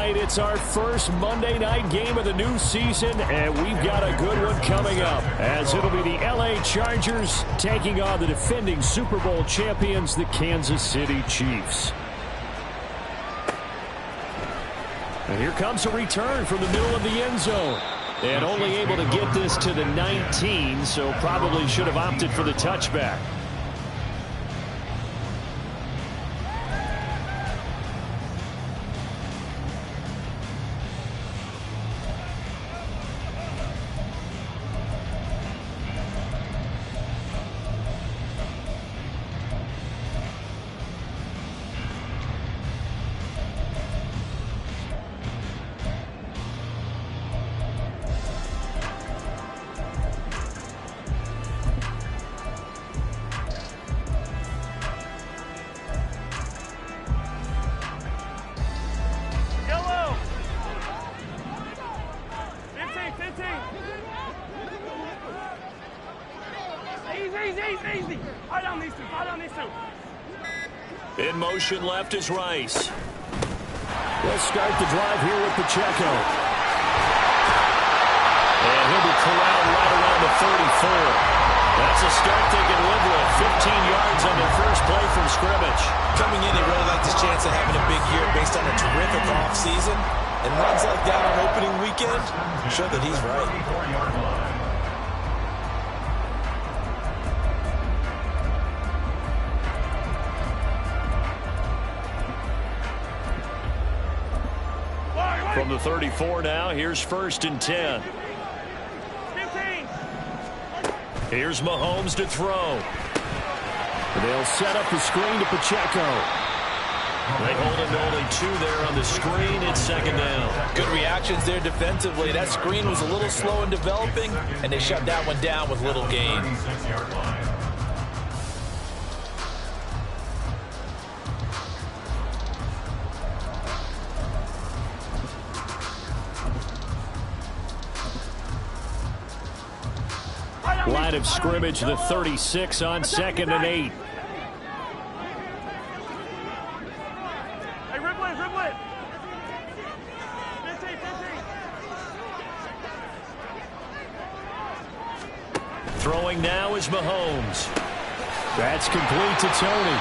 tonight. It's our first Monday night game of the new season, and we've got a good one coming up, as it'll be the L.A. Chargers taking on the defending Super Bowl champions, the Kansas City Chiefs. And here comes a return from the middle of the end zone. And only able to get this to the 19, so probably should have opted for the touchback. Easy. Fight on these two. In motion left is Rice. We'll start the drive here with Pacheco. And he'll be corralled right around the 34. That's a start they can live with. 15 yards on their first play from scrimmage. Coming in, they really like this chance of having a big year based on a terrific offseason. And runs like that on opening weekend show that he's right. From the 34 now, here's 1st and 10. 15. Here's Mahomes to throw. They'll set up the screen to Pacheco. They hold him to only 2 there on the screen. It's 2nd down. Good reactions there defensively. That screen was a little slow in developing, and they shut that one down with little gain. Line of scrimmage, the 36 on 2nd and 8. Hey, ripple it. 15. Throwing now is Mahomes. That's complete to Tony.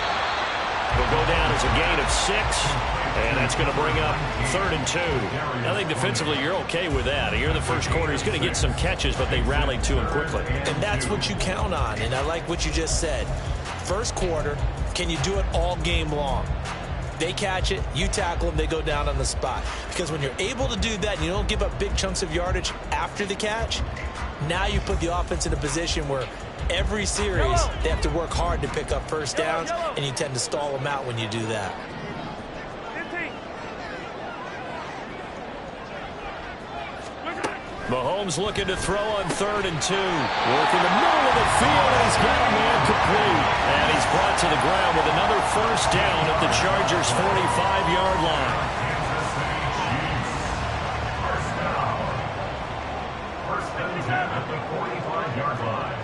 Will go down as a gain of 6. And that's going to bring up 3rd and 2. I think defensively you're okay with that. Here in the first quarter, he's going to get some catches, but they rallied to him quickly. And that's what you count on, and I like what you just said. First quarter, can you do it all game long? They catch it, you tackle them, they go down on the spot. Because when you're able to do that and you don't give up big chunks of yardage after the catch, now you put the offense in a position where every series they have to work hard to pick up first downs, and you tend to stall them out when you do that. Mahomes looking to throw on 3rd and 2. Working the middle of the field, and he's got a man complete. And he's brought to the ground with another 1st down at the Chargers' 45-yard line. First down at the 45-yard line.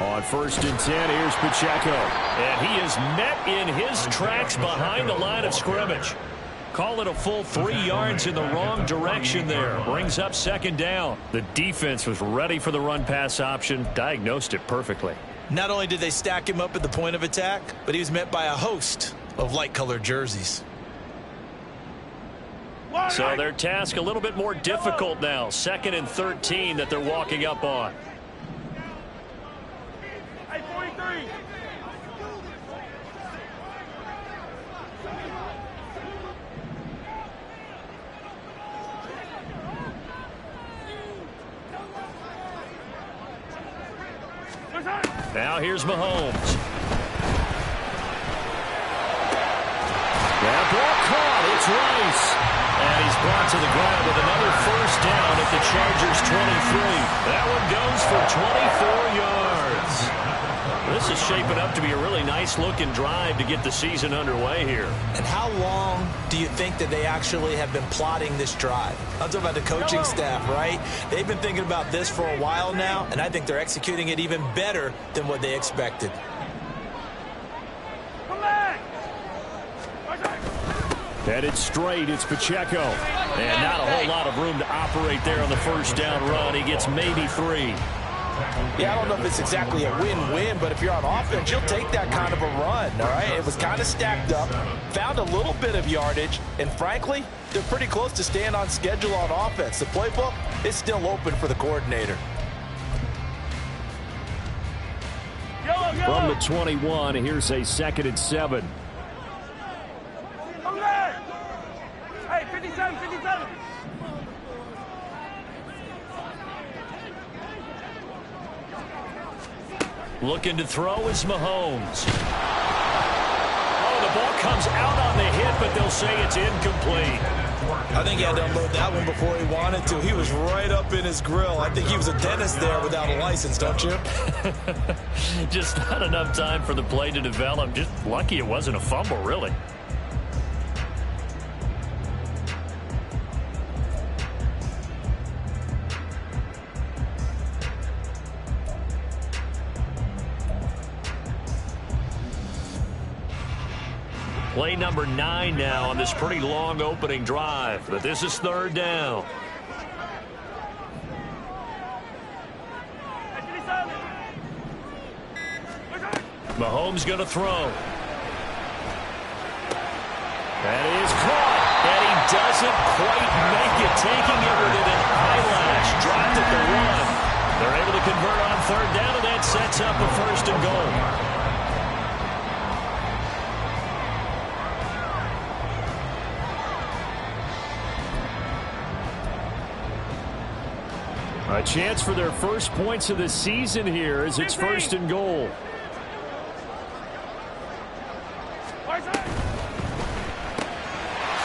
On 1st and 10, here's Pacheco. And he is met in his tracks behind the line of scrimmage. Call it a full 3 yards in the wrong direction there. Brings up 2nd down. The defense was ready for the run-pass option, diagnosed it perfectly. Not only did they stack him up at the point of attack, but he was met by a host of light-colored jerseys. So their task a little bit more difficult now. 2nd and 13 that they're walking up on. Hey, 43. Now here's Mahomes. That ball caught. It's Rice. And he's brought to the ground with another 1st down at the Chargers' 23. That one goes for 24 yards. This is shaping up to be a really nice-looking drive to get the season underway here. And how long do you think that they actually have been plotting this drive? I'm talking about the coaching staff, right? They've been thinking about this for a while now, and I think they're executing it even better than what they expected. Come back! Headed straight, it's Pacheco. And not a whole lot of room to operate there on the first down run. He gets maybe 3. Yeah, I don't know if it's exactly a win-win, but if you're on offense, you'll take that kind of a run, all right? It was kind of stacked up, found a little bit of yardage, and frankly, they're pretty close to staying on schedule on offense. The playbook is still open for the coordinator. From the 21, here's a 2nd and 7. Hey, 57, 57. Looking to throw is Mahomes. Oh, the ball comes out on the hit, but they'll say it's incomplete. I think he had to unload that one before he wanted to. He was right up in his grill. I think he was a dentist there without a license, don't you? Just not enough time for the play to develop. Just lucky it wasn't a fumble, really. Play number 9 now on this pretty long opening drive, but this is 3rd down. Mahomes going to throw. That is caught, and he doesn't quite make it, taking it with an eyelash, dropped at the 1. They're able to convert on 3rd down, and that sets up a 1st and goal. A chance for their first points of the season here as it's 1st and goal.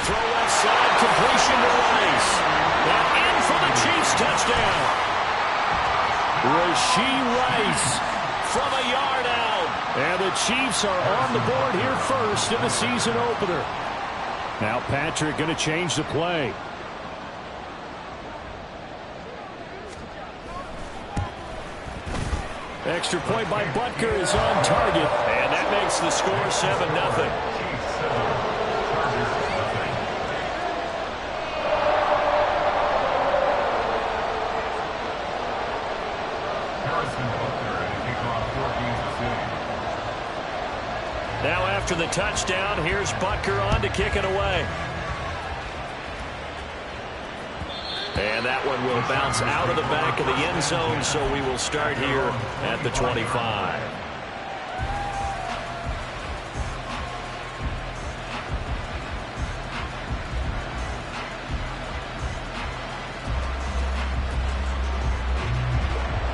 Throw left side, completion to Rice. And in for the Chiefs touchdown. Rashee Rice from a yard out. And the Chiefs are on the board here first in the season opener. Now Patrick going to change the play. Extra point by Butker is on target, and that makes the score 7-0. Now after the touchdown, here's Butker on to kick it away. And that one will bounce out of the back of the end zone, so we will start here at the 25.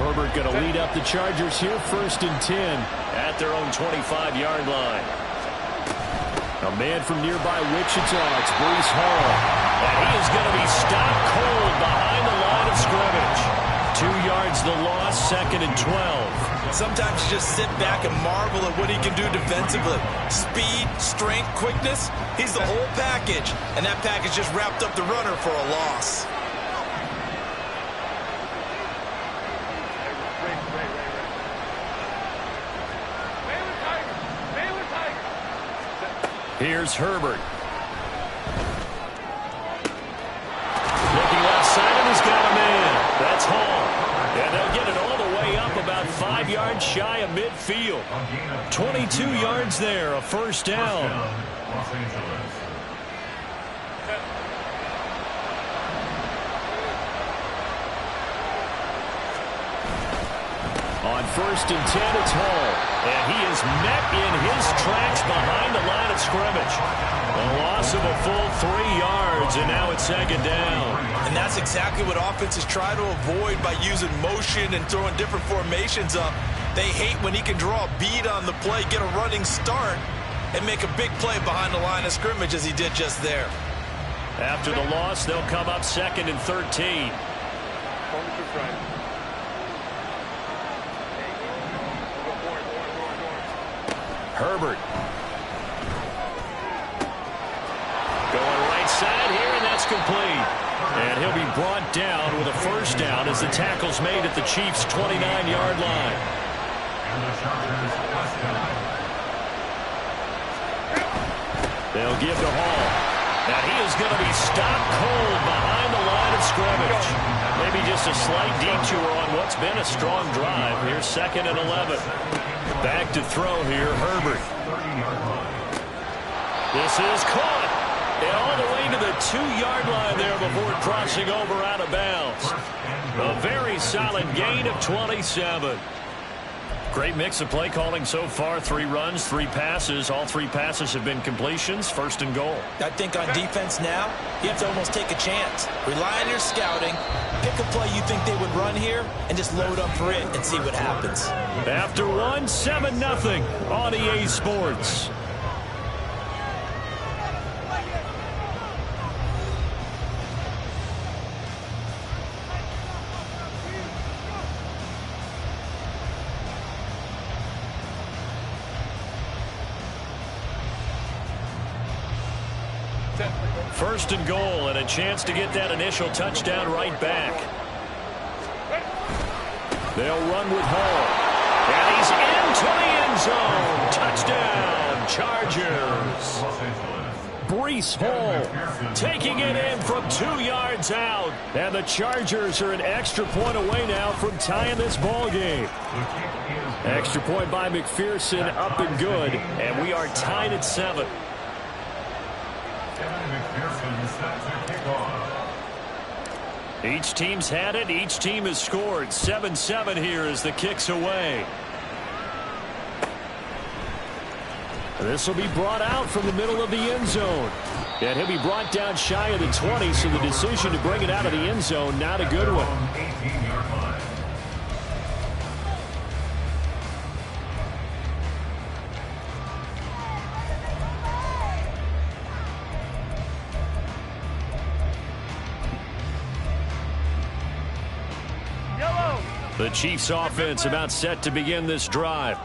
Herbert going to lead up the Chargers here, 1st and 10 at their own 25-yard line. A man from nearby Wichita, it's Breece Hall. And he is going to be stopped cold behind the line of scrimmage. 2 yards the loss, 2nd and 12. Sometimes you just sit back and marvel at what he can do defensively. Speed, strength, quickness, he's the whole package. And that package just wrapped up the runner for a loss. Here's Herbert. Looking left side, and he's got a man. That's Hall. And they'll get it all the way up about 5 yards shy of midfield. 22 yards there, a 1st down. Los Angeles. On 1st and 10, it's Hall. And he is met in his tracks behind the line of scrimmage. A loss of a full 3 yards, and now it's 2nd down. And that's exactly what offenses try to avoid by using motion and throwing different formations up. They hate when he can draw a bead on the play, get a running start, and make a big play behind the line of scrimmage as he did just there. After the loss, they'll come up 2nd and 13. Herbert. Going right side here, and that's complete. And he'll be brought down with a 1st down as the tackle's made at the Chiefs' 29-yard line. And the Chargers last down. They'll give to Hall. And he is going to be stopped cold behind the line of scrimmage. Maybe just a slight detour on what's been a strong drive. Here's 2nd and 11. Back to throw here, Herbert. This is caught. And all the way to the 2-yard line there before crossing over out of bounds. A very solid gain of 27. Great mix of play calling so far. 3 runs, 3 passes. All 3 passes have been completions. 1st and goal. I think on defense now, you have to almost take a chance. Rely on your scouting. Pick a play you think they would run here and just load up for it and see what happens. After 1, 7-0 on EA Sports. First and goal, and a chance to get that initial touchdown right back. They'll run with Hall. And he's into the end zone. Touchdown, Chargers. Breece Hall taking it in from 2 yards out. And the Chargers are an extra point away now from tying this ball game. Extra point by McPherson, up and good. And we are tied at 7. Each team's had it. Each team has scored. 7-7 here as the kick's away. This will be brought out from the middle of the end zone. And he'll be brought down shy of the 20, so the decision to bring it out of the end zone, not a good one. The Chiefs offense about set to begin this drive.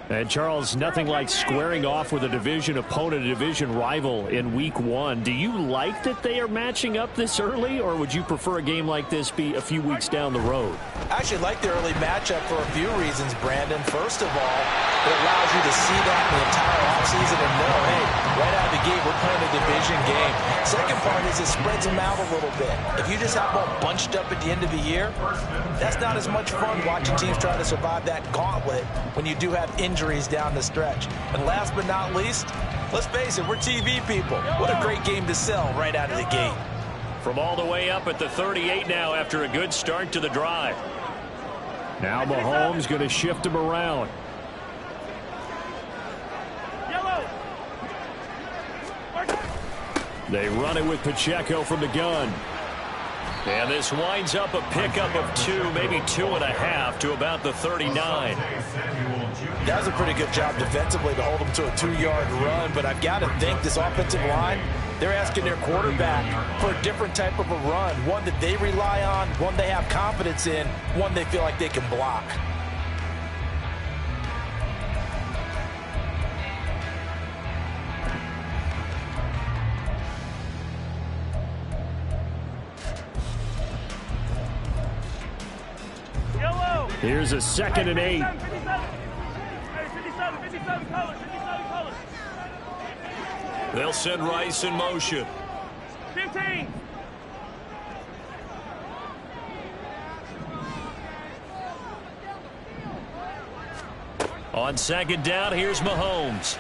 And Charles, nothing like squaring off with a division opponent, a division rival in week 1. Do you like that they are matching up this early, or would you prefer a game like this be a few weeks down the road? I actually like the early matchup for a few reasons, Brandon. First of all, it allows you to see that the entire offseason and know, hey, right out of the gate, we're playing a division game. Second part is it spreads them out a little bit. If you just have them all bunched up at the end of the year, that's not as much fun watching teams try to survive that gauntlet when you do have injuries down the stretch. And last but not least, let's face it, we're TV people. What a great game to sell right out of the gate. From all the way up at the 38 now after a good start to the drive. Now Mahomes going to shift him around. They run it with Pacheco from the gun. And this winds up a pickup of 2, maybe 2.5 to about the 39. That was a pretty good job defensively to hold them to a 2-yard run, but I've got to think this offensive line, they're asking their quarterback for a different type of a run, one that they rely on, one they have confidence in, one they feel like they can block. Here's a 2nd and 8. 57 colors. They'll send Rice in motion. 15. On 2nd down, here's Mahomes.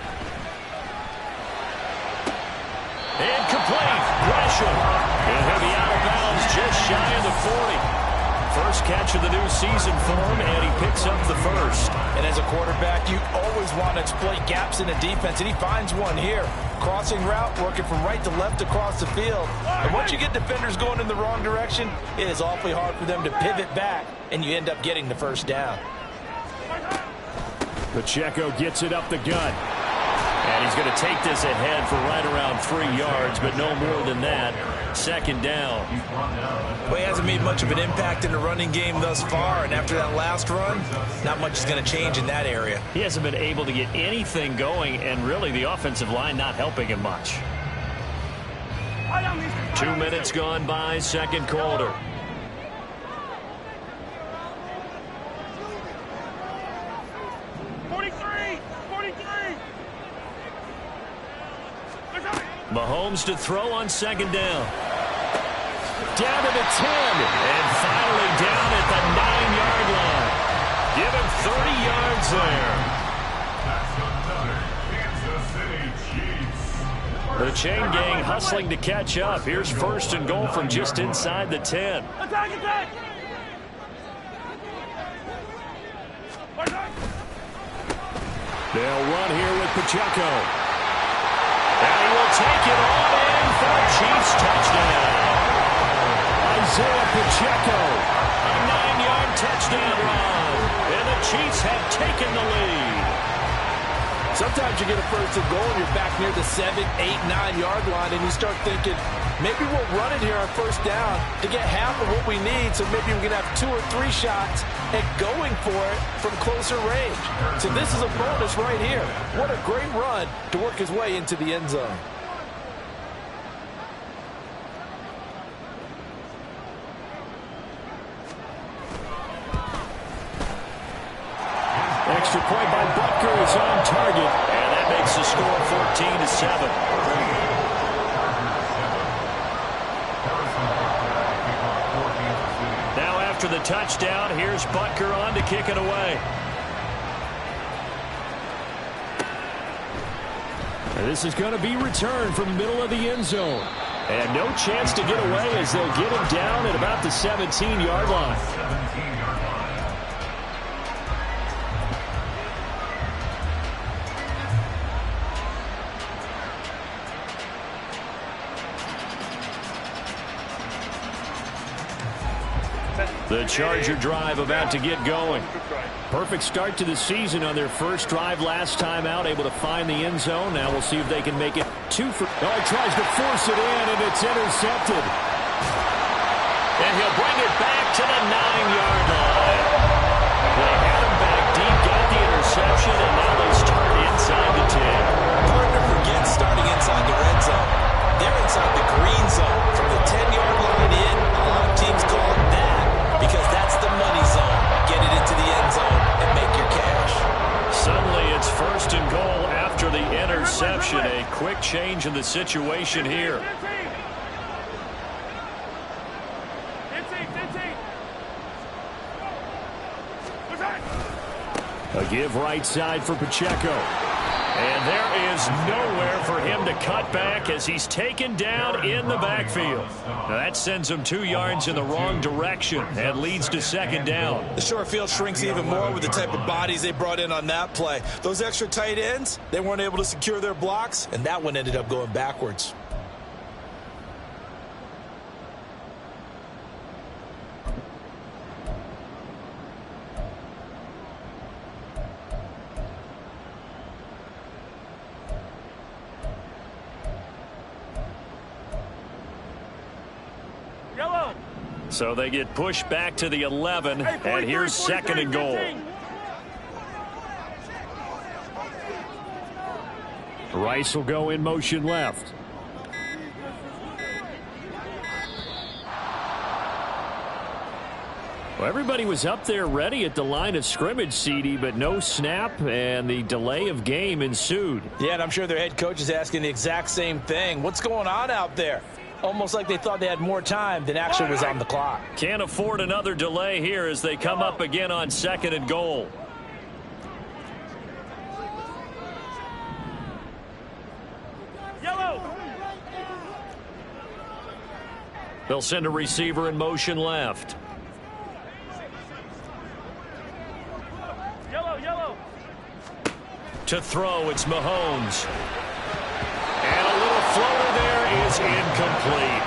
Incomplete. Gresham. And he'll be out of bounds just shy of the 40. First catch of the new season for him, and he picks up the first. And as a quarterback, you always want to exploit gaps in the defense, and he finds one here. Crossing route, working from right to left across the field. And once you get defenders going in the wrong direction, it is awfully hard for them to pivot back, and you end up getting the first down. Pacheco gets it up the gut. And he's going to take this ahead for right around 3 yards, but no more than that. 2nd down. Well, he hasn't made much of an impact in the running game thus far, and after that last run, not much is going to change in that area. He hasn't been able to get anything going, and really the offensive line not helping him much. 2 minutes gone by, 2nd quarter. Mahomes to throw on second down. Down to the 10. And finally down at the 9-yard line. Give him 30 yards there. The chain gang hustling to catch up. Here's first and goal from just inside the 10. Attack, attack! They'll run here with Pacheco. And he will take it all in for a Chiefs touchdown. Isaiah Pacheco, a 9-yard touchdown run. And the Chiefs have taken the lead. Sometimes you get a first and goal and you're back near the 7, 8, 9-yard line and you start thinking, maybe we'll run it here on first down to get half of what we need, so maybe we can have 2 or 3 shots at going for it from closer range. So this is a bonus right here. What a great run to work his way into the end zone. Extra point by Butker is on target, and that makes the score 14-7. Now after the touchdown, here's Butker on to kick it away. And this is going to be returned from the middle of the end zone. And no chance to get away as they'll get him down at about the 17-yard line. The Charger drive about to get going. Perfect start to the season on their first drive last time out, able to find the end zone. Now we'll see if they can make it 2 for... Oh, he tries to force it in, and it's intercepted. And he'll bring it back to the 9-yard line. They had him back deep, got the interception, and now they start inside the 10. Partner forgets starting inside the red zone. They're inside the green zone. From the 10-yard line in, a lot of teams call it that, because that's the money zone. Get it into the end zone and make your cash. Suddenly it's first and goal after the interception. A quick change in the situation here. 15. A give right side for Pacheco. And there is nowhere for him to cut back as he's taken down in the backfield. Now that sends him 2 yards in the wrong direction and leads to second down. The short field shrinks even more with the type of bodies they brought in on that play. Those extra tight ends, they weren't able to secure their blocks, and that one ended up going backwards. So they get pushed back to the 11, and here's second and goal. Rice will go in motion left. Well, everybody was up there ready at the line of scrimmage, CD, but no snap, and the delay of game ensued. Yeah, and I'm sure their head coach is asking the exact same thing. What's going on out there? Almost like they thought they had more time than actually was on the clock. Can't afford another delay here as they come up again on second and goal. Yellow. They'll send a receiver in motion left. Yellow. To throw, it's Mahomes. And a little floater there is incomplete.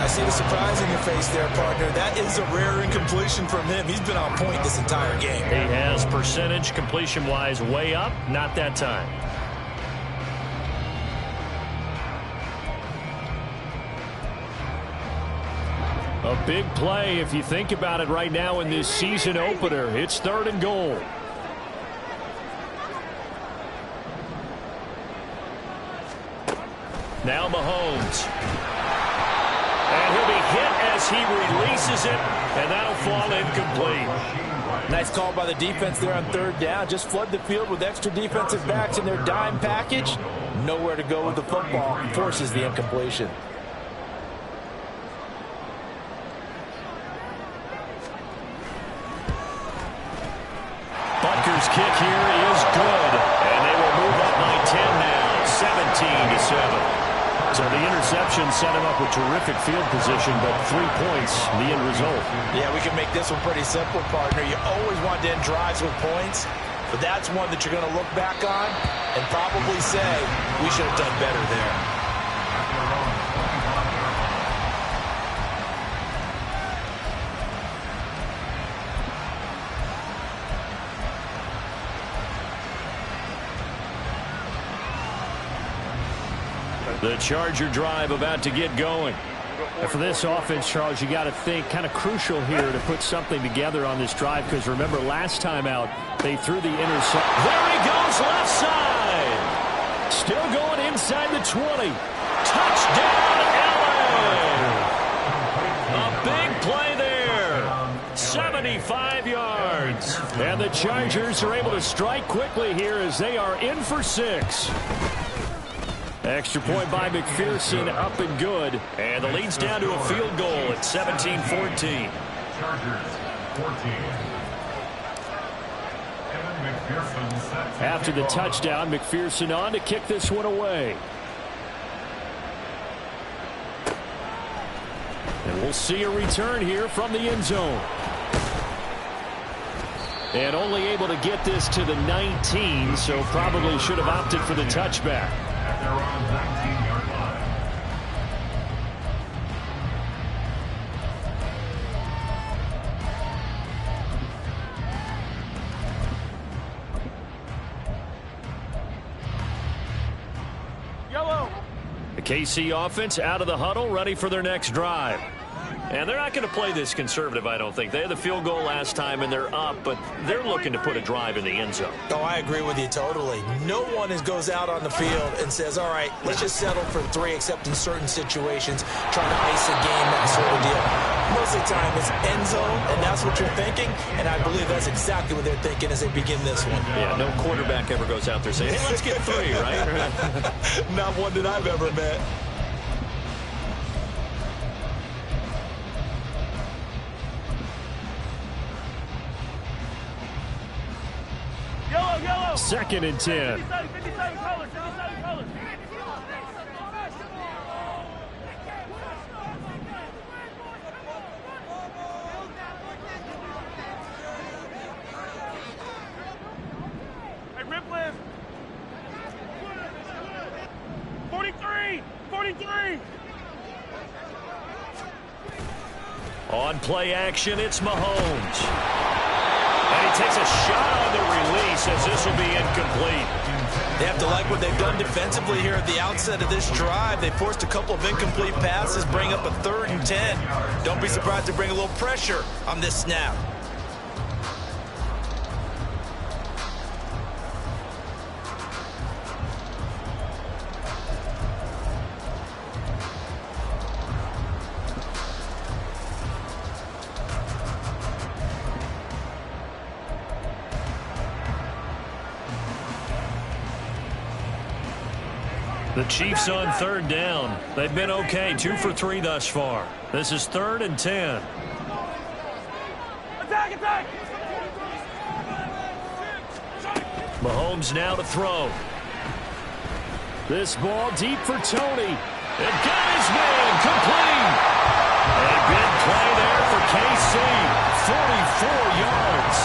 I see the surprise in your face there, partner. That is a rare incompletion from him. He's been on point this entire game. He has percentage completion-wise way up, not that time. A big play if you think about it right now in this season opener. It's third and goal. Now Mahomes. And he'll be hit as he releases it, and that'll fall incomplete. Nice call by the defense there on third down. Just flood the field with extra defensive backs in their dime package. Nowhere to go with the football. Forces the incompletion. Butker's kick here is good. And they will move up by 10 now. 17-7. So the interception set him up with terrific field position, but 3 points, the end result. Yeah, we can make this one pretty simple, partner. You always want to end drives with points, but that's one that you're going to look back on and probably say, we should have done better there. The Charger drive about to get going. And for this offense, Charles, you got to think kind of crucial here to put something together on this drive, because remember last time out they threw the interception. There he goes left side. Still going inside the 20. Touchdown, LA. A big play there. 75 yards. And the Chargers are able to strike quickly here as they are in for 6. Extra point by McPherson, up and good. And the lead's down to a field goal at 17-14. Chargers 14. After the touchdown, McPherson on to kick this one away. And we'll see a return here from the end zone. And only able to get this to the 19, so probably should have opted for the touchback. At their own 19-yard line. Yellow. The KC offense out of the huddle, ready for their next drive. And they're not going to play this conservative, I don't think. They had the field goal last time, and they're up, but they're looking to put a drive in the end zone. Oh, I agree with you totally. No one goes out on the field and says, all right, let's just settle for 3, except in certain situations, trying to ice a game, that sort of deal. Most of the time, it's end zone, and that's what you're thinking, and I believe that's exactly what they're thinking as they begin this one. Yeah, no quarterback ever goes out there saying, hey, let's get 3, right? Not one that I've ever met. Yellow. 2nd and 10. 57 colors. 57 colors. Hey, Ripley. 43. 43. On play action, it's Mahomes. And he takes a shot on the release as this will be incomplete. They have to like what they've done defensively here at the outset of this drive. They forced a couple of incomplete passes, bring up a 3rd and 10. Don't be surprised to bring a little pressure on this snap. The Chiefs on 3rd down. They've been okay, 2 for 3 thus far. This is 3rd and 10. Attack. Mahomes now to throw. This ball deep for Tony. And got his man complete. A big play there for KC. 44 yards.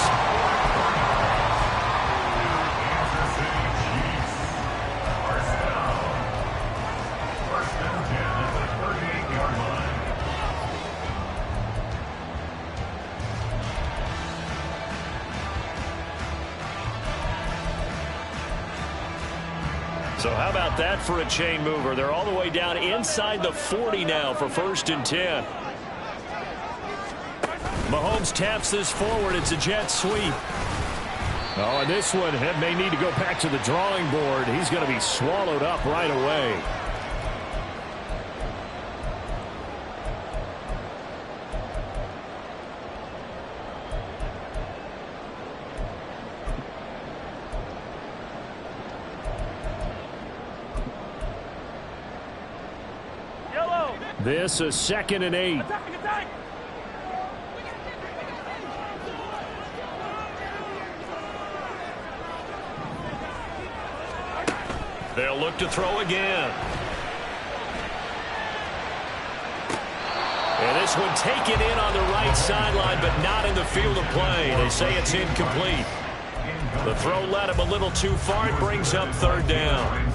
So how about that for a chain mover? They're all the way down inside the 40 now for 1st and 10. Mahomes taps this forward. It's a jet sweep. Oh, and this one may need to go back to the drawing board. He's going to be swallowed up right away. This is 2nd and 8. Attack, attack. They'll look to throw again. And this one taken in on the right sideline, but not in the field of play. They say it's incomplete. The throw led him a little too far. It brings up 3rd down.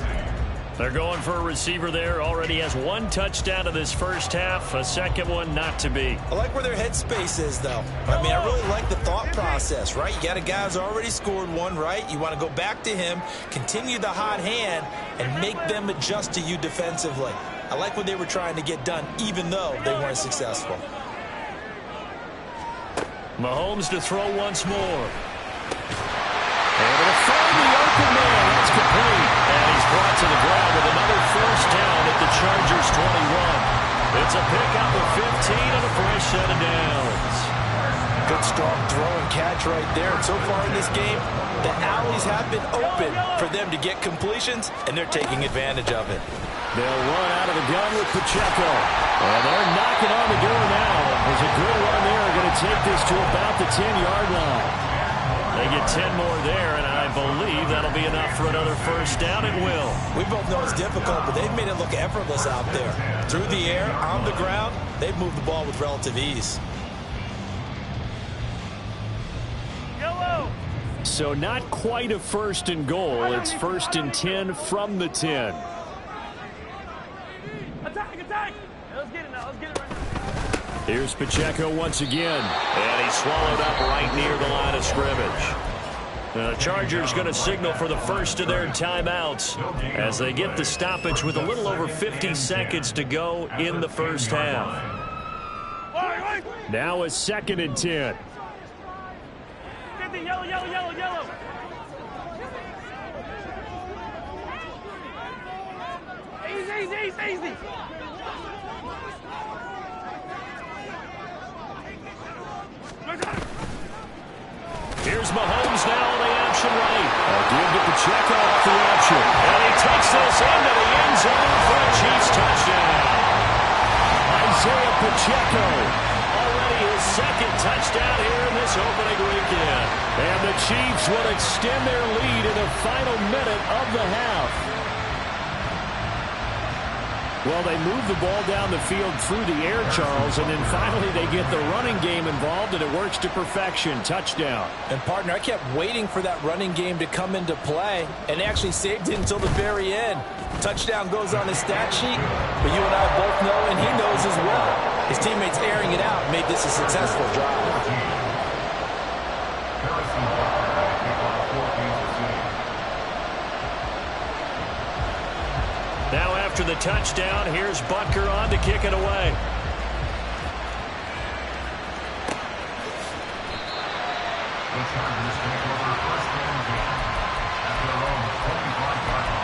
They're going for a receiver there. Already has 1 touchdown in this first half. A second one not to be. I like where their headspace is, though. I mean, I really like the thought process, right? You got a guy who's already scored 1, right? You want to go back to him, continue the hot hand, and make them adjust to you defensively. I like what they were trying to get done, even though they weren't successful. Mahomes to throw once more. Able to find the open man. That's complete. And he's brought to the ground with another first down at the Chargers 21. It's a pickup of 15 and a fresh set of downs. Good strong throw and catch right there. And so far in this game, the alleys have been open for them to get completions, and they're taking advantage of it. They'll run out of the gun with Pacheco. And they're knocking on the door now. There's a good run there. Going to take this to about the 10-yard line. They get 10 more there, and I believe that'll be enough for another first down. It will. We both know it's difficult, but they've made it look effortless out there. Through the air, on the ground, they've moved the ball with relative ease. Yellow. So not quite a 1st and goal. It's 1st and 10 from the 10. Attack, attack. Let's get it now. Let's get it right now. Here's Pacheco once again. And he's swallowed up right near the line of scrimmage. The Chargers going to signal for the first of their timeouts as they get the stoppage with a little over 50 seconds to go in the first half. Now a 2nd and 10. Get the yellow, yellow, yellow, yellow. Easy, easy, easy, easy. Here's Mahomes now on the option right. Give to Pacheco off the option. And he takes this into the end zone for a Chiefs touchdown. Isaiah Pacheco. Already his 2nd touchdown here in this opening weekend. And the Chiefs will extend their lead in the final minute of the half. Well, they move the ball down the field through the air, Charles, and then finally they get the running game involved, and it works to perfection. Touchdown. And, partner, I kept waiting for that running game to come into play, and actually saved it until the very end. Touchdown goes on his stat sheet, but you and I both know, and he knows as well, his teammates airing it out made this a successful drive. Now after the touchdown, here's Butker on to kick it away. The Chargers take over first down again at their own 25-yard line.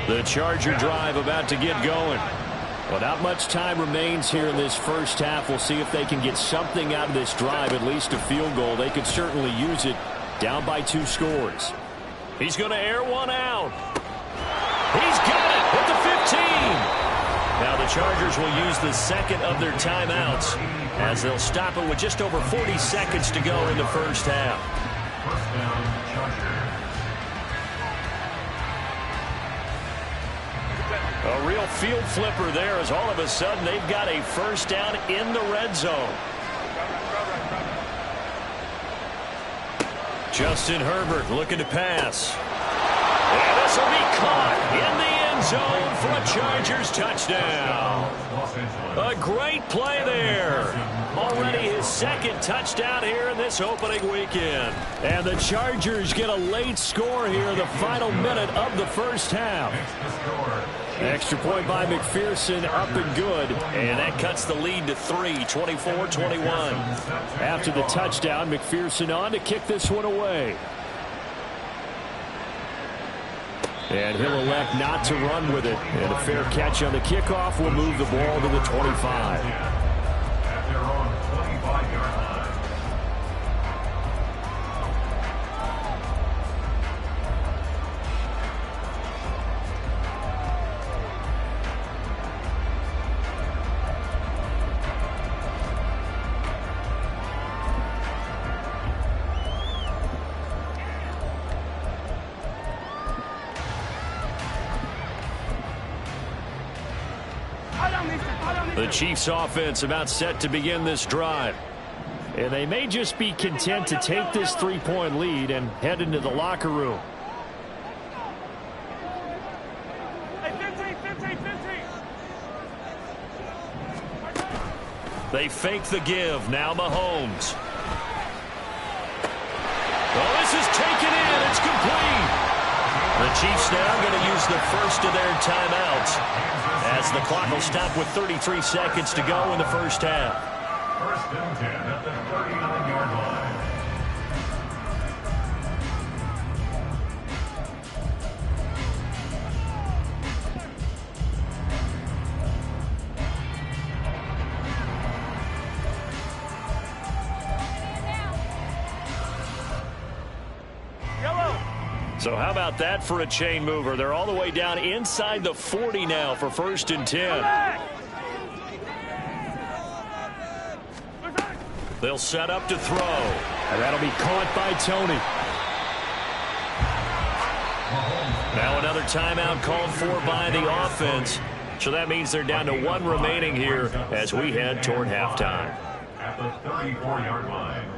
The Charger drive about to get going. Well, not much time remains here in this first half. We'll see if they can get something out of this drive, at least a field goal. They could certainly use it down by 2 scores. He's going to air one out. He's got it at the 15. Now the Chargers will use the 2nd of their timeouts as they'll stop it with just over 40 seconds to go in the first half. First down, Chargers. A real field flipper there as all of a sudden they've got a first down in the red zone. Justin Herbert looking to pass. And this will be caught in the end zone for a Chargers touchdown. A great play there. Already his 2nd touchdown here in this opening weekend. And the Chargers get a late score here in the final minute of the first half. Makes the score Extra point by McPherson, up and good. And that cuts the lead to 3, 24-21. After the touchdown, McPherson on to kick this one away. And he'll elect not to run with it. And a fair catch on the kickoff will move the ball to the 25. At their own 25-yard line. The Chiefs offense about set to begin this drive. And they may just be content to take this 3-point lead and head into the locker room. They fake the give. Now Mahomes. Oh, this is taken in. It's complete. The Chiefs now going to use the first of their timeouts as the clock will stop with 33 seconds to go in the first half. First and 10 at the 39-yard line. So how about that for a chain mover? They're all the way down inside the 40 now for first and 10. They'll set up to throw. And that'll be caught by Tony. Now another timeout called for by the offense. So that means they're down to 1 remaining here as we head toward halftime. At the 34-yard line.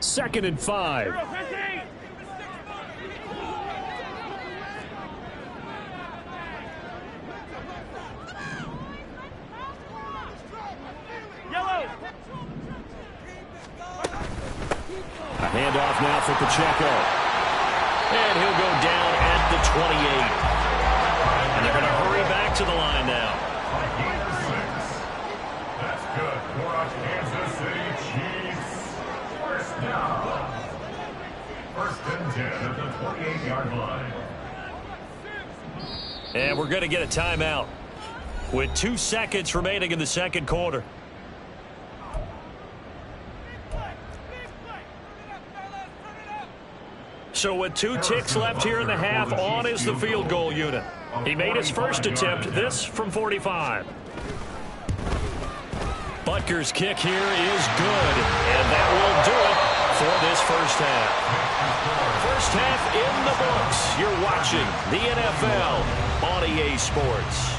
Second and 5. A handoff now for Pacheco. And he'll go down at the 28. And they're going to hurry back to the line now. That's good for our Kansas City Chiefs. First down. First and 10 at the 28-yard line. And we're going to get a timeout with 2 seconds remaining in the second quarter. So with 2 ticks left here in the half, on is the field goal unit. He made his first attempt, this from 45. Butker's kick here is good, and that will do it for this first half. First half in the books. You're watching the NFL on EA Sports.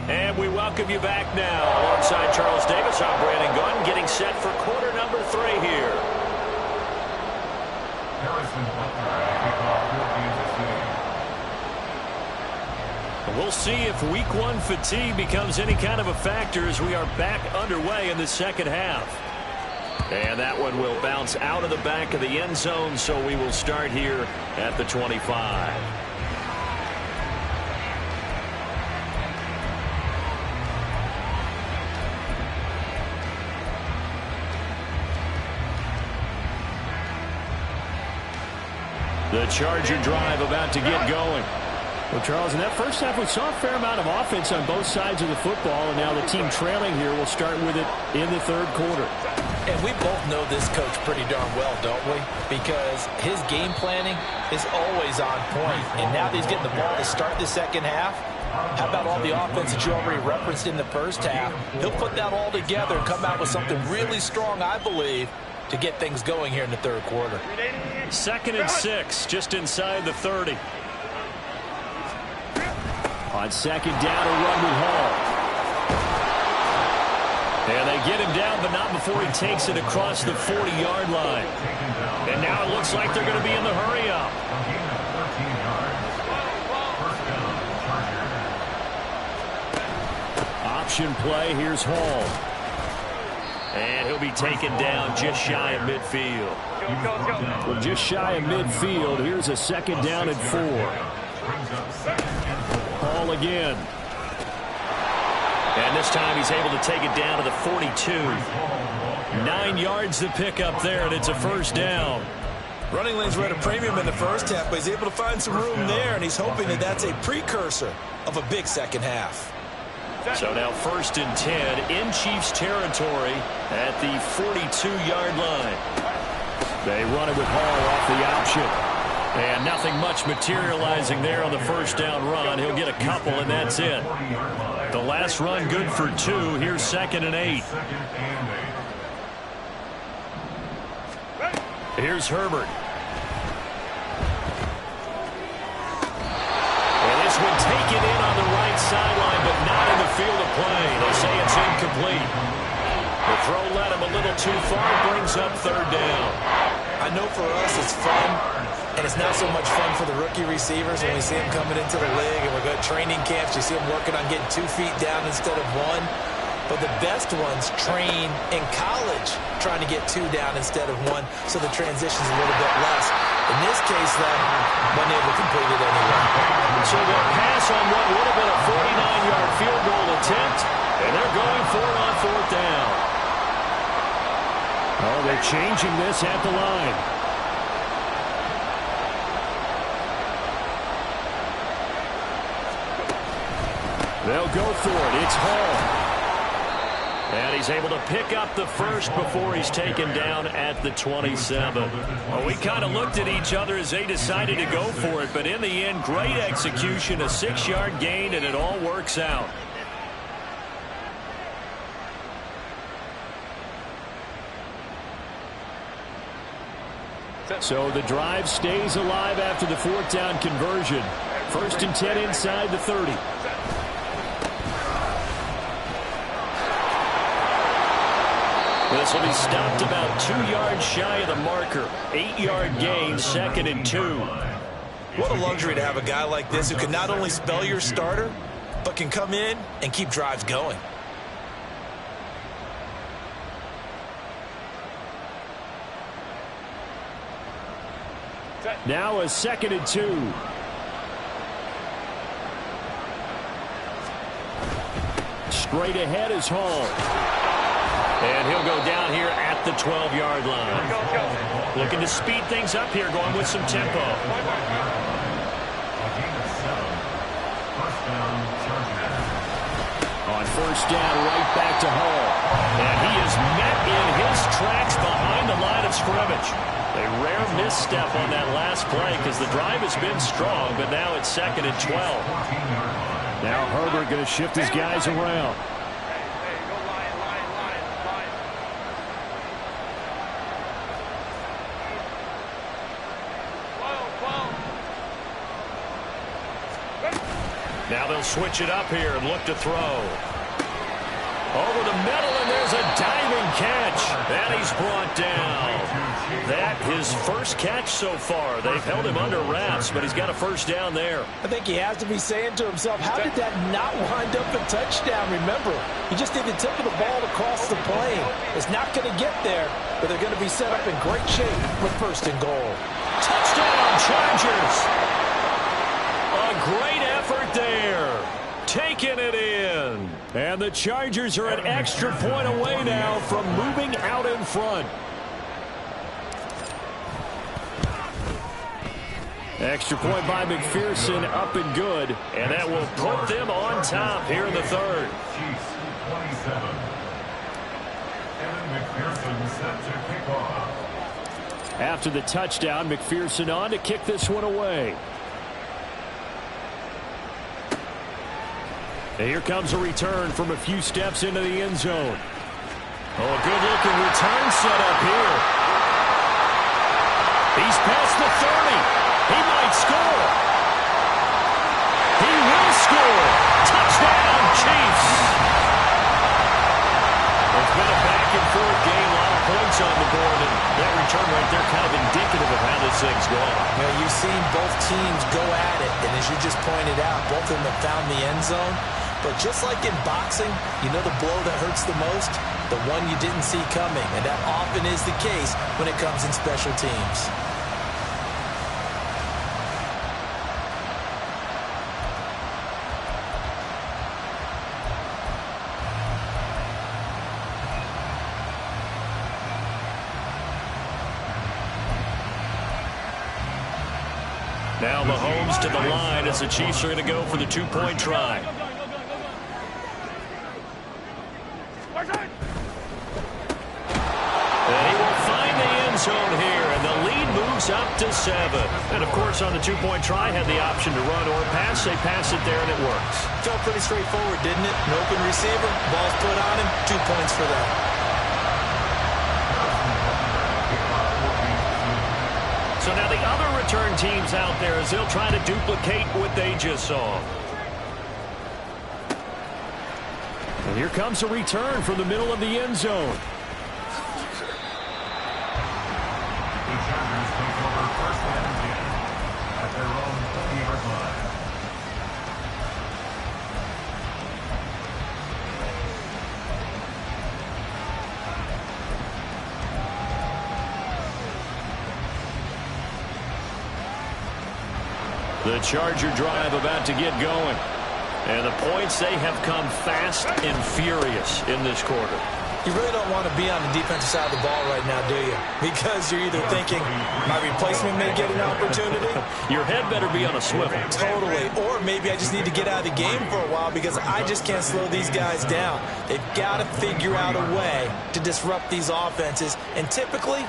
And we welcome you back now. Alongside Charles Davis, I'm Brandon Gunn, getting set for quarter number 3 here. Harrison Butker at kickoff for Kansas City. We'll see if week 1 fatigue becomes any kind of a factor as we are back underway in the second half. And that one will bounce out of the back of the end zone, so we will start here at the 25. The Charger drive about to get going. Well, Charles, in that first half, we saw a fair amount of offense on both sides of the football, and now the team trailing here will start with it in the third quarter. And we both know this coach pretty darn well, don't we? Because his game planning is always on point. And now that he's getting the ball to start the second half, How about all the offense that you already referenced in the first half? He'll put that all together and come out with something really strong, I believe, to get things going here in the third quarter. 2nd and 6, just inside the 30. On 2nd down, a run with Hall. And they get him down, but not before he takes it across the 40-yard line. And now it looks like they're going to be in the hurry-up. Option play, here's Hall. And he'll be taken down just shy of midfield. Well, just shy of midfield, here's a 2nd down and 4. Hall again. And this time he's able to take it down to the 42. 9 yards to pick up there, and it's a 1st down. Running lanes were at a premium in the first half, but he's able to find some room there, and he's hoping that that's a precursor of a big second half. So now 1st and 10 in Chiefs territory at the 42-yard line. They run it with Hall off the option. And nothing much materializing there on the 1st down run. He'll get a couple, and that's it. The last run good for 2. Here's 2nd and 8. Here's Herbert. And this one taken in on the right sideline, but not in the field of play. They say it's incomplete. The throw led him a little too far, brings up 3rd down. I know for us it's fun, and it's not so much fun for the rookie receivers when we see them coming into the league and we've got training camps. You see them working on getting 2 feet down instead of 1. But the best ones train in college trying to get 2 down instead of 1, so the transition's a little bit less. In this case, though, wasn't able to complete it anyway. So they'll pass on what would have been a 49-yard field goal attempt, and they're going for it on 4th down. Oh, they're changing this at the line. They'll go for it. It's Hall. And he's able to pick up the 1st before he's taken down at the 27. Well, we kind of looked at each other as they decided to go for it, but in the end, great execution, a 6-yard gain, and it all works out. So the drive stays alive after the 4th down conversion. 1st and 10 inside the 30. This will be stopped about 2 yards shy of the marker. 8-yard gain, 2nd and 2. What a luxury to have a guy like this who can not only spell your starter, but can come in and keep drives going. Now a 2nd and 2. Straight ahead is Hall. And he'll go down here at the 12-yard line. Looking to speed things up here, going with some tempo. On 1st down, right back to Hall. And he is met in his tracks behind the line of scrimmage. A rare misstep on that last play because the drive has been strong, but now it's 2nd and 12. Now Herbert going to shift his guys around. Now they'll switch it up here and look to throw. Over the middle, and there's a diving catch. And he's brought down. That his first catch so far. They've held him under wraps, but he's got a 1st down there. I think he has to be saying to himself, how did that not wind up a touchdown? Remember, he just did the tip of the ball across the plane. It's not going to get there, but they're going to be set up in great shape with 1st and goal. Touchdown, Chargers. A great effort there. Taking it in. And the Chargers are an extra point away now from moving out in front. Extra point by McPherson, up and good. And that will put them on top here in the 3rd. Chiefs 27. Kevin McPherson set to kick off. After the touchdown, McPherson on to kick this one away. And here comes a return from a few steps into the end zone. Oh, a good-looking return set up here. He's past the 30. He might score. He will score. Touchdown, Chiefs. It's been a back-and-forth game. A lot of points on the board. And that return right there kind of indicative of how this thing's going. You know, you've seen both teams go at it. And as you just pointed out, both of them have found the end zone. But just like in boxing, you know the blow that hurts the most? The one you didn't see coming. And that often is the case when it comes in special teams. Now Mahomes to the line as the Chiefs are going to go for the two-point try. And he will find the end zone here, and the lead moves up to 7. And, of course, on the two-point try, had the option to run or pass. They pass it there, and it works. Felt pretty straightforward, didn't it? An open receiver, ball's put on him, 2 points for that. So now the other return teams out there as they'll try to duplicate what they just saw. And here comes a return from the middle of the end zone. The Chargers take over first and 10 at their own 20-yard line. The Charger drive about to get going. And the points, they have come fast and furious in this quarter. You really don't want to be on the defensive side of the ball right now, do you? Because you're either thinking, my replacement may get an opportunity. Your head better be on a swivel. Totally. Or maybe I just need to get out of the game for a while because I just can't slow these guys down. They've got to figure out a way to disrupt these offenses. And typically,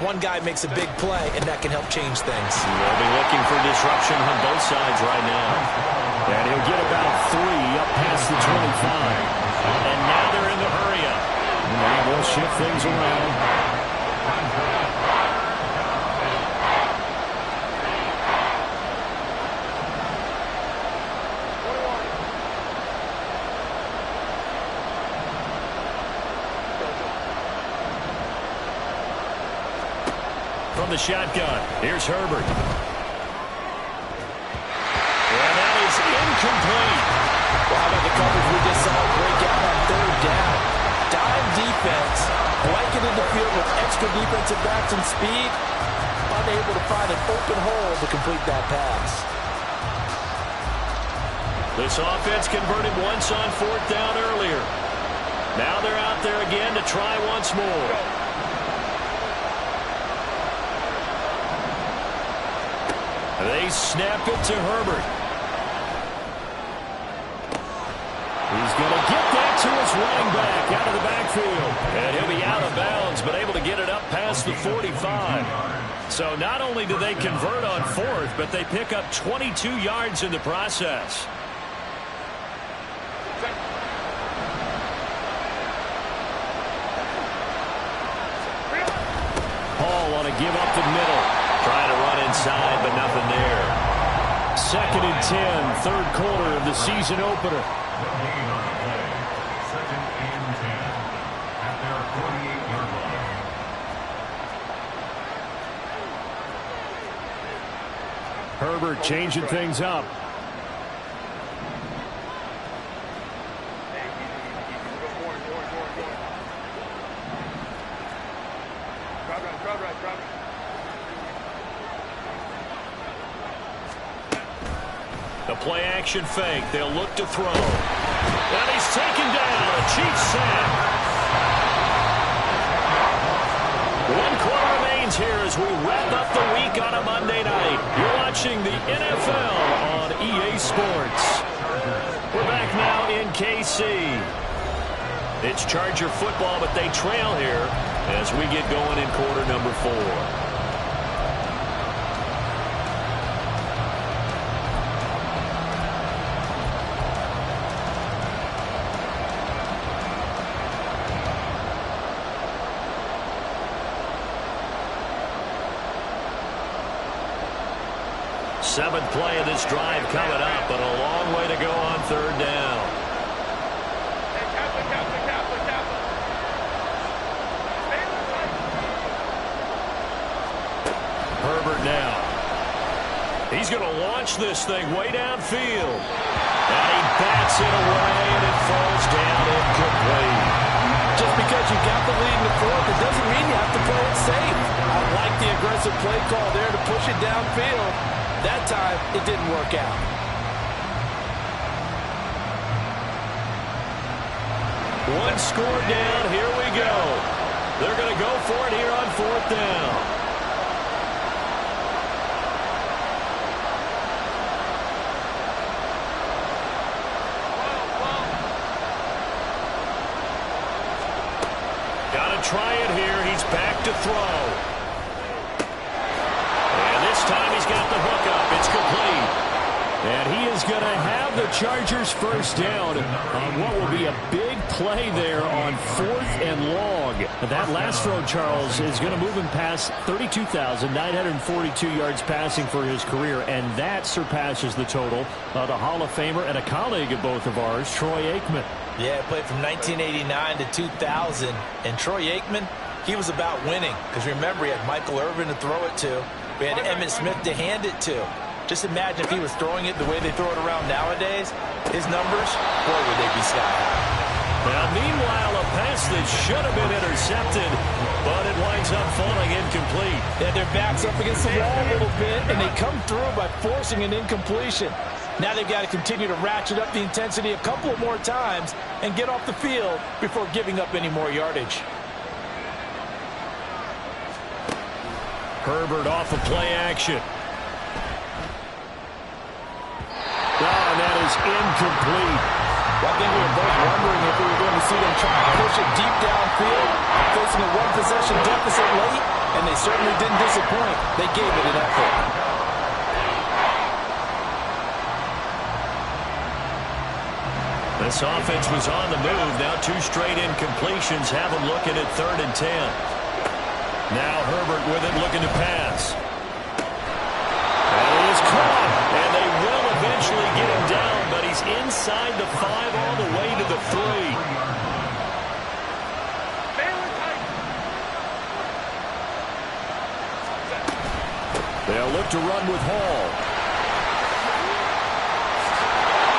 one guy makes a big play, and that can help change things. They'll be looking for disruption on both sides right now. And he'll get about 3 up past the 25. And now they're in the hurry-up. Now they'll shift things around. From the shotgun, here's Herbert. And that is incomplete. Well, how about the coverage we just saw break out on 3rd down? Dime defense, blanketed the field with extra defensive backs and speed, unable to find an open hole to complete that pass. This offense converted once on 4th down earlier. Now they're out there again to try once more. They snap it to Herbert. He's going to get that to his running back out of the backfield. And he'll be out of bounds, but able to get it up past the 45. So not only do they convert on 4th, but they pick up 22 yards in the process. Hall on a give up the middle. Trying to run inside, but nothing there. 2nd and 10, 3rd quarter of the season opener. The lead on the play. 2nd and 10 at their 48-yard line. Herbert changing things up. The play-action fake. They'll look to throw. And he's taken down. A Chiefs sack. 1 quarter remains here as we wrap up the week on a Monday night. You're watching the NFL on EA Sports. We're back now in KC. It's Charger football, but they trail here as we get going in quarter number 4. 7th play of this drive coming up, but a long way to go on 3rd down. Herbert now. He's going to launch this thing way downfield. And he bats it away, and it falls down incomplete. Just because you got the lead in the 4th, it doesn't mean you have to play it safe. I like the aggressive play call there to push it downfield. That time, it didn't work out. One score down. Here we go. They're going to go for it here on 4th down. Try it here. He's back to throw. And this time he's got the hook up. It's complete. And he is going to have the Chargers first down on what will be a big play there on 4th and long. That last throw, Charles, is going to move him past 32,942 yards passing for his career, and that surpasses the total of the Hall of Famer and a colleague of both of ours, Troy Aikman. Yeah, played from 1989 to 2000. And Troy Aikman, he was about winning. Because remember, he had Michael Irvin to throw it to. We had Emmitt Smith to hand it to. Just imagine if he was throwing it the way they throw it around nowadays. His numbers, boy, would they be sky high. Now, meanwhile, a pass that should have been intercepted, but it winds up falling incomplete. Yeah, their back's up against the wall a little bit, and they come through by forcing an incompletion. Now they've got to continue to ratchet up the intensity a couple of more times and get off the field before giving up any more yardage. Herbert off of play action. And that is incomplete. Well, I think we were both wondering if we were going to see them try to push it deep downfield, facing a one-possession deficit late, and they certainly didn't disappoint. They gave it an effort. This offense was on the move. Now 2 straight incompletions have them looking at 3rd and 10. Now Herbert with it, looking to pass. And he is caught, and they will eventually get him down, but he's inside the 5 all the way to the 3. They'll look to run with Hall.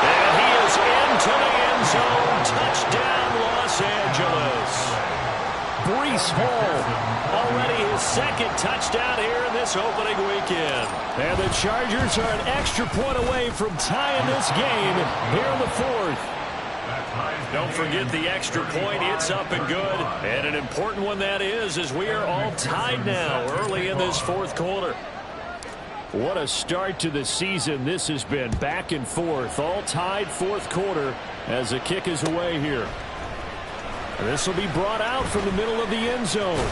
And he is into the end zone. Touchdown, Los Angeles. Breece Hall, already his 2nd touchdown here in this opening weekend. And the Chargers are an extra point away from tying this game here in the 4th. Don't forget the extra point. It's up and good. And an important one that is, as we are all tied now early in this 4th quarter. What a start to the season this has been. Back and forth, all tied 4th quarter as the kick is away here. This will be brought out from the middle of the end zone.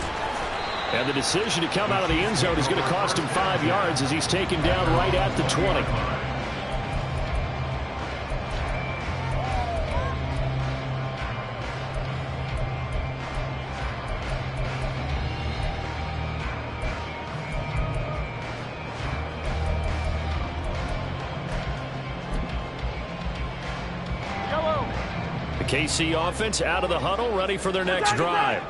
And the decision to come out of the end zone is going to cost him 5 yards as he's taken down right at the 20. KC offense out of the huddle, ready for their next drive.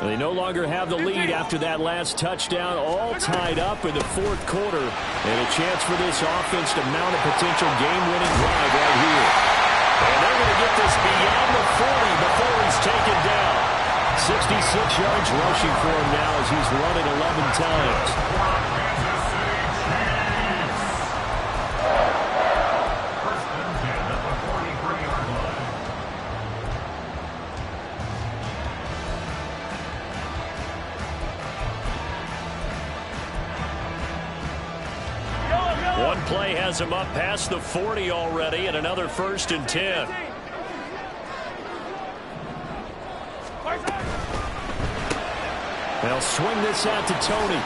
They no longer have the lead after that last touchdown, all tied up in the 4th quarter. And a chance for this offense to mount a potential game-winning drive right here. And they're going to get this beyond the 40 before he's taken down. 66 yards rushing for him now as he's run it 11 times. One play has him up past the 40 already, and another 1st and 10. They'll swing this out to Tony.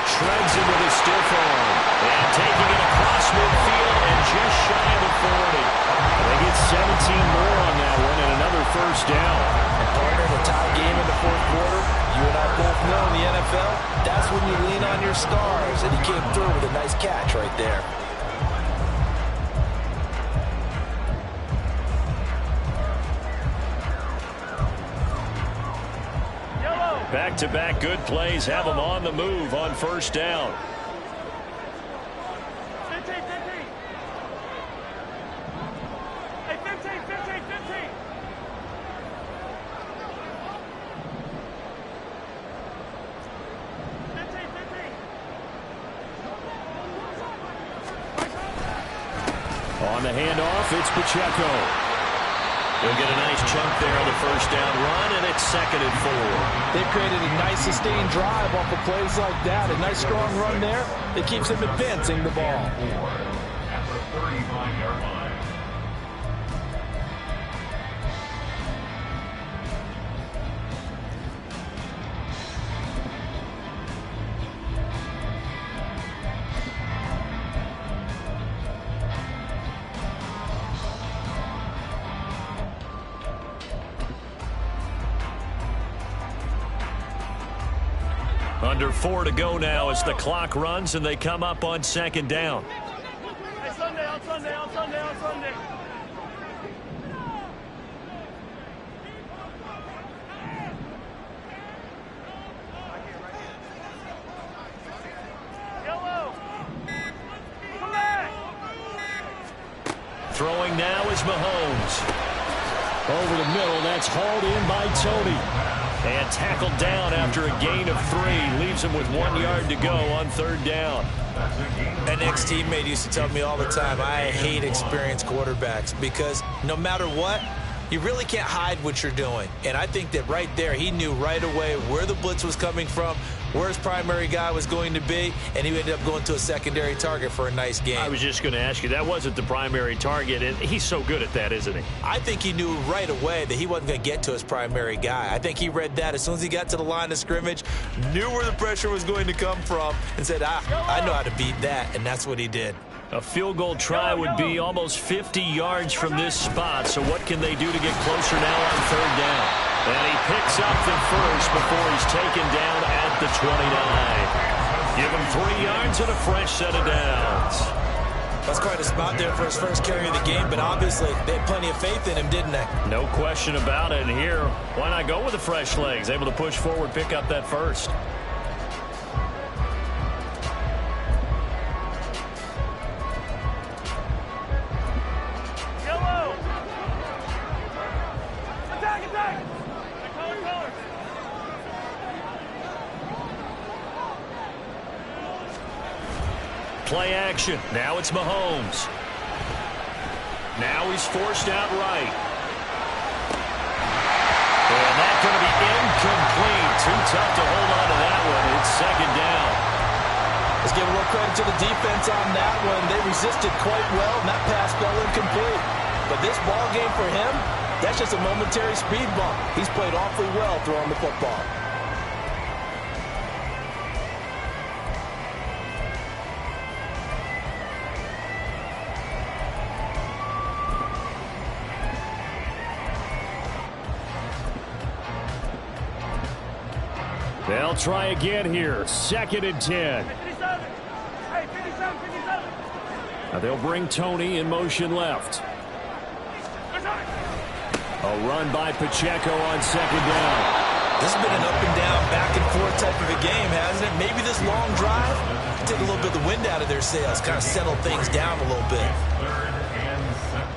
Shreds it with a stiff arm. And taking it across midfield and just shy of the 40. They get 17 more on that one and another 1st down. And partner, the tie game in the 4th quarter, you and I both know in the NFL, that's when you lean on your stars, and he came through with a nice catch right there. Back-to-back good plays have them on the move on first down. 15, 15. Hey, 15, 15, 15. On the handoff, it's Pacheco. They'll get a nice chunk there on the first down run, and it's 2nd and 4. They've created a nice sustained drive off of plays like that. A nice strong run there that keeps them advancing the ball. At the 35-yard line. Under 4 to go now as the clock runs and they come up on 2nd down. Hey, Sunday, on Sunday, on Sunday, on Sunday. Yellow. Come back. Throwing now is Mahomes. Over the middle, that's hauled in by Tony. And tackled down after a gain of 3. Leaves him with 1 yard to go on 3rd down. An ex-teammate used to tell me all the time, I hate experienced quarterbacks because no matter what, you really can't hide what you're doing. And I think that right there, he knew right away where the blitz was coming from, where his primary guy was going to be, and he ended up going to a secondary target for a nice game. I was just going to ask you, that wasn't the primary target, and he's so good at that, isn't he? I think he knew right away that he wasn't going to get to his primary guy. I think he read that as soon as he got to the line of scrimmage, knew where the pressure was going to come from, and said, I know how to beat that, and that's what he did. A field goal try would be almost 50 yards from this spot, so what can they do to get closer now on 3rd down? And he picks up the first before he's taken down at the 29. Give him 3 yards and a fresh set of downs. That's quite a spot there for his first carry of the game, but obviously they had plenty of faith in him, didn't they? No question about it. And here, why not go with the fresh legs? Able to push forward, pick up that first. Yellow. Attack, attack. Color, color. Play action. Now it's Mahomes. Now he's forced out right. And that's going to be incomplete. Too tough to hold on to that one. It's 2nd down. Let's give a little credit to the defense on that one. They resisted quite well, and that pass fell incomplete. But this ball game for him, that's just a momentary speed bump. He's played awfully well throwing the football. They'll try again here. 2nd and 10. 57. Hey, 57, 57. Now they'll bring Tony in motion left. A run by Pacheco on 2nd down. This has been an up and down, back and forth type of a game, hasn't it? Maybe this long drive can take a little bit of the wind out of their sails, kind of settle things down a little bit. 3rd and 7.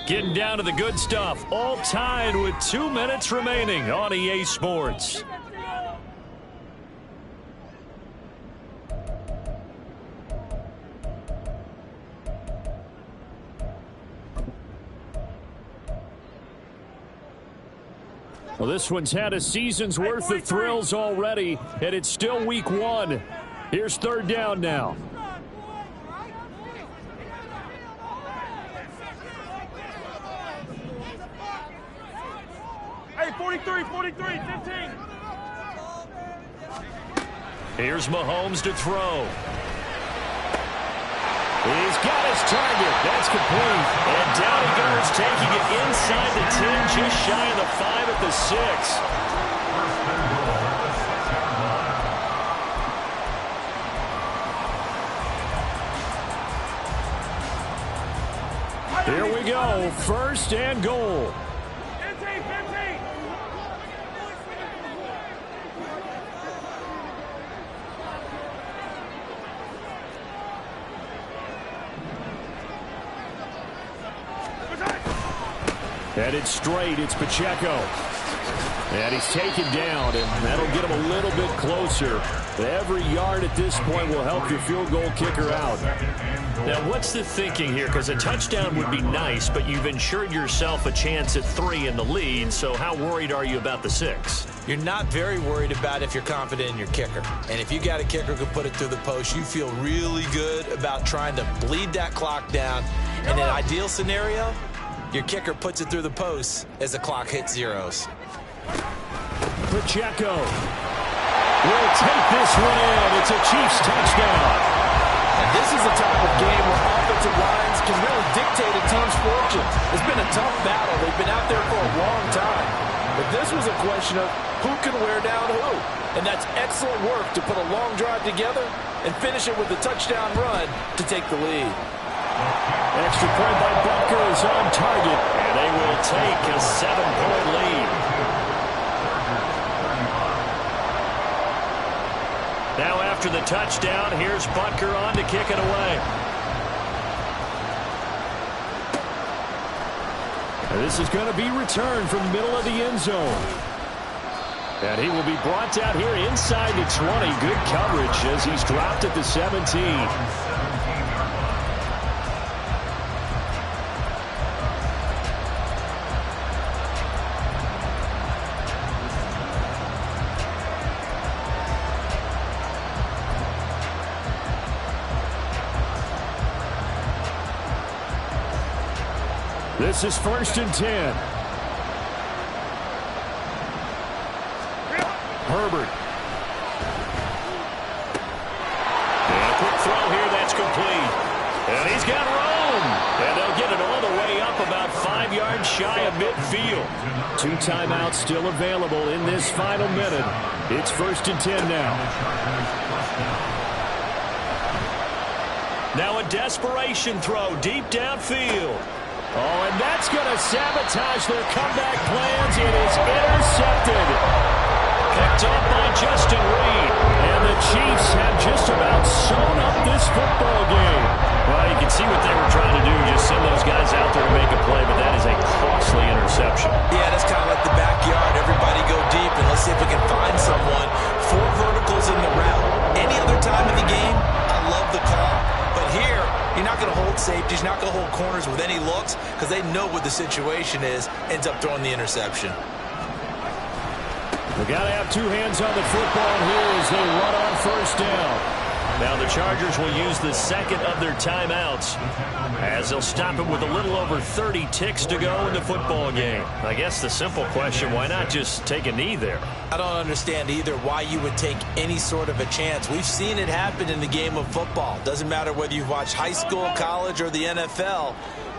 Getting down to the good stuff. All tied with 2 minutes remaining on EA Sports. Well, this one's had a season's worth of thrills already, and it's still week 1. Here's third down now. Hey, 43, 15. Here's Mahomes to throw. He's got his target. That's complete. And down he goes, taking it inside the 10, just shy of the 5 at the 6. Here we go. First and goal. 15. Headed straight, it's Pacheco. And he's taken down, and that'll get him a little bit closer. But every yard at this point will help your field goal kicker out. Now, what's the thinking here? Because a touchdown would be nice, but you've ensured yourself a chance at 3 in the lead, so how worried are you about the 6? You're not very worried about if you're confident in your kicker. And if you got a kicker who can put it through the post, you feel really good about trying to bleed that clock down. In an ideal scenario, your kicker puts it through the post as the clock hits zeros. Pacheco will take this one in. It's a Chiefs touchdown. And this is the type of game where offensive lines can really dictate a team's fortune. It's been a tough battle. They've been out there for a long time. But this was a question of who can wear down who. And that's excellent work to put a long drive together and finish it with a touchdown run to take the lead. Extra point by Butker is on target. And they will take a 7-point lead. Now after the touchdown, here's Butker on to kick it away. And this is going to be returned from the middle of the end zone. And he will be brought down here inside the 20. Good coverage as he's dropped at the 17. This is 1st and 10. Herbert. And a quick throw here, that's complete. And he's got room. And they'll get it all the way up about 5 yards shy of midfield. 2 timeouts still available in this final minute. It's 1st and 10 now. Now a desperation throw deep downfield. Oh, and that's going to sabotage their comeback plans. It is intercepted. Picked up by Justin Reed. And the Chiefs have just about sewn up this football game. Well, you can see what they were trying to do, just send those guys out there to make a play, but that is a costly interception. Yeah, that's kind of like the backyard. Everybody go deep, and let's see if we can find someone. 4 verticals in the route. Any other time of the game, I love the call. But here, you're not going to hold safeties, you're not going to hold corners with any looks because they know what the situation is, ends up throwing the interception. They got to have 2 hands on the football here as they run on 1st down. Now the Chargers will use the second of their timeouts as they'll stop it with a little over 30 ticks to go in the football game. I guess the simple question, why not just take a knee there? I don't understand either why you would take any sort of a chance. We've seen it happen in the game of football. Doesn't matter whether you've watched high school, college, or the NFL.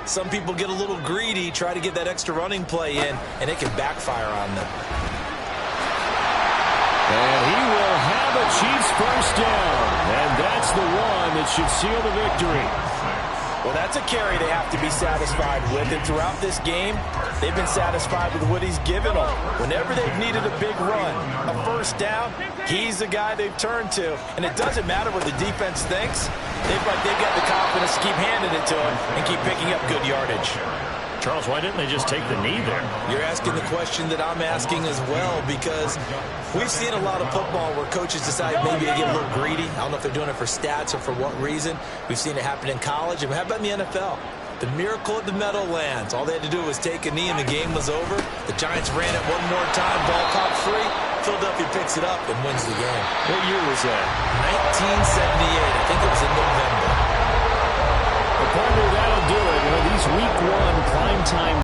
Some people get a little greedy, try to get that extra running play in, and it can backfire on them. And he will have a Chiefs 1st down. And that's the one that should seal the victory. Well, that's a carry they have to be satisfied with. And throughout this game, they've been satisfied with what he's given them. Whenever they've needed a big run, a 1st down, he's the guy they've turned to. And it doesn't matter what the defense thinks. They've got the confidence to keep handing it to him and keep picking up good yardage. Charles, why didn't they just take the knee there? You're asking the question that I'm asking as well, because we've seen a lot of football where coaches decide maybe to get a little greedy. I don't know if they're doing it for stats or for what reason. We've seen it happen in college, and how about in the NFL? The miracle at the Meadowlands. All they had to do was take a knee, and the game was over. The Giants ran it one more time. Ball caught free. Philadelphia picks it up and wins the game. What year was that? 1978. I think it was in November. Well, partner, that'll do it. These week 1 primetime